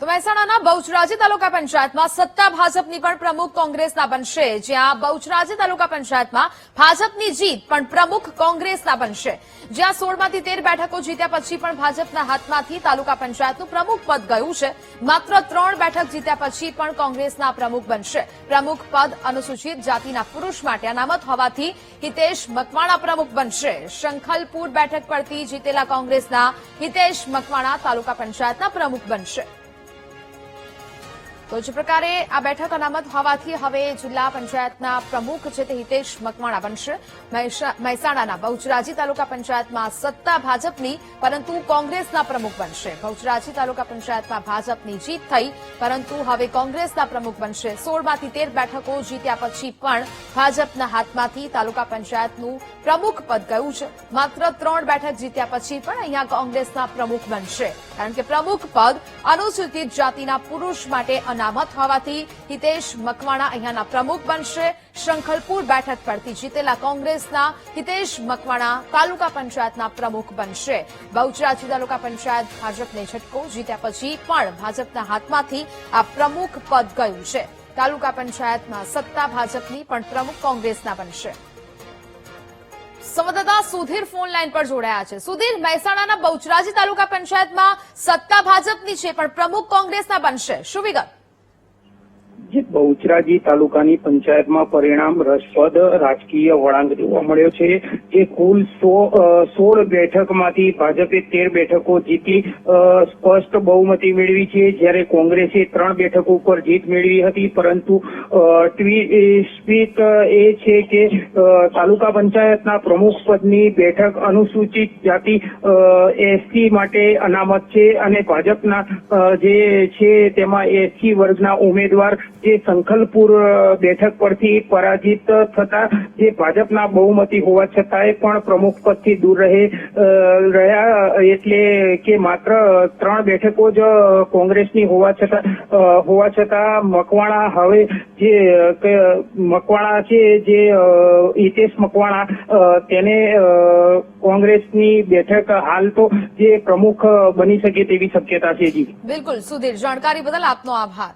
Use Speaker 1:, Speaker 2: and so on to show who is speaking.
Speaker 1: તો મહેસાણાના બહુચરાજી તાલુકા પંચાયતમાં સત્તા ભાજપની પણ પ્રમુખ કોંગ્રેસના બનશે, જ્યાં બહુચરાજી તાલુકા પંચાયતમાં ભાજપની જીત પણ પ્રમુખ કોંગ્રેસના બનશે, જ્યાં 16માંથી 13 બેઠકો જીત્યા પછી પણ ભાજપના હાથમાંથી તાલુકા પંચાયતનું પ્રમુખ પદ ગયું છે. માત્ર 3 બેઠક જીત્યા પછી પણ કોંગ્રેસના પ્રમુખ બનશે. પ્રમુખ પદ અનુસૂચિત જાતિના પુરુષ માટે અનામત હોવાથી હિતેશ મકવાણા પ્રમુખ બનશે. શંખલપુર બેઠક પરથી જીતેલા કોંગ્રેસના હિતેશ મકવાણા તાલુકા પંચાયતના પ્રમુખ બનશે. તો જે પ્રકારે આ બેઠક અનામત હોવાથી હવે જિલ્લા પંચાયતના પ્રમુખ છે તે હિતેશ મકવાણા બનશે. મહેસાણાના બહુચરાજી તાલુકા પંચાયતમાં સત્તા ભાજપની પરંતુ કોંગ્રેસના પ્રમુખ બનશે. બહુચરાજી તાલુકા પંચાયતમાં ભાજપની જીત થઈ પરંતુ હવે કોંગ્રેસના પ્રમુખ બનશે. 16માંથી 13 બેઠકો જીત્યા પછી પણ ભાજપના હાથમાંથી તાલુકા પંચાયતનું પ્રમુખ પદ ગયું છે. માત્ર 3 બેઠક જીત્યા પછી પણ અહીંયા કોંગ્રેસના પ્રમુખ બનશે, કારણ કે પ્રમુખ પદ અનુસૂચિત જાતિના પુરુષ માટે અનામત હોવાથી હિતેશ મકવાણા અહીંયાના પ્રમુખ બનશે. શંખલપુર બેઠક પરથી જીતેલા કોંગ્રેસના હિતેશ મકવાણા તાલુકા પંચાયતના પ્રમુખ બનશે. બહુચરાજી તાલુકા પંચાયત ભાજપને ઝટકો, જીત્યા પછી પણ ભાજપના હાથમાંથી આ પ્રમુખ પદ ગયું છે. તાલુકા પંચાયતમાં સત્તા ભાજપની પણ પ્રમુખ કોંગ્રેસના બનશે. સંવાદદાતા સુધીર ફોન લાઈન પર જોડાયા છે. સુધીર, મહેસાણાના બહુચરાજી તાલુકા પંચાયતમાં સત્તા ભાજપની છે પણ પ્રમુખ કોંગ્રેસના બનશે, શું વિગત?
Speaker 2: જે બહુચરાજી તાલુકાની પંચાયતમાં પરિણામ રસપ્રદ રાજકીય વળાંક જોવા મળ્યો છે. જે કુલ 16 બેઠકમાંથી ભાજપે 13 બેઠકો જીતી સ્પષ્ટ બહુમતી મેળવી છે, જ્યારે કોંગ્રેસે 3 બેઠકો ઉપર જીત મેળવી હતી. પરંતુ ટ્વીટ એ છે કે તાલુકા પંચાયતના પ્રમુખ પદની બેઠક અનુસૂચિત જાતિ SC માટે અનામત છે અને ભાજપના જે છે તેમાં SC વર્ગના ઉમેદવાર જે સંખલપુર બેઠક પરથી પરાજિત થતા જે ભાજપના બહુમતી હોવા છતાંય પણ પ્રમુખ પદથી દૂર રહ્યા, એટલે કે માત્ર 3 બેઠકો જ કોંગ્રેસની હોવા છતાં મકવાણા હવે જે મકવાણા છે, જે હિતેશ મકવાણા તેને કોંગ્રેસની બેઠક હાલ તો જે પ્રમુખ બની શકે તેવી શક્યતા છે. જી
Speaker 1: બિલકુલ સુધીર, જાણકારી બદલ આપનો આભાર.